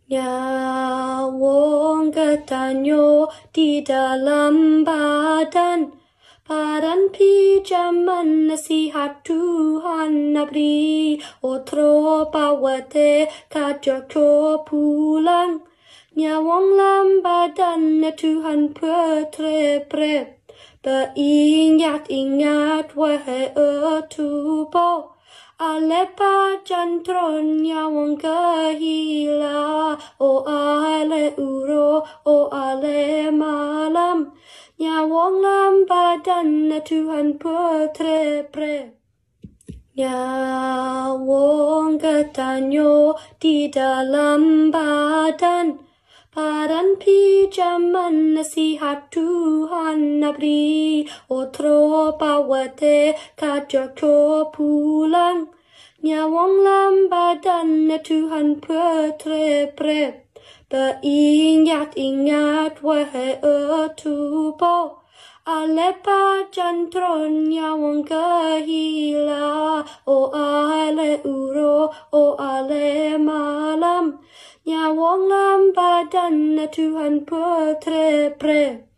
Yawoeng ketanyo di dalam badan pinjaman nasihat Tuhan beri. Otro pawate kajoko pulang. Yawoeng lam badan Tuhan petre-pre. Beringat-ingat wahai tubuh. Alepa jantron Yawoeng kehila. O ale uro, o ale malam. Yawoeng lam badan Tuhan petre-pre. Yawoeng ketanyo di dalam badan pinjaman nasihat Tuhan beri. Otro pawate kajoko pulang. Yawoeng lam badan Tuhan petre-pre. Beringat-ingat wahai tubuh. Alepa jantron Yawoeng kehila. O ale uro, o ale malam. Yawoeng lam badan Tuhan petre-pre.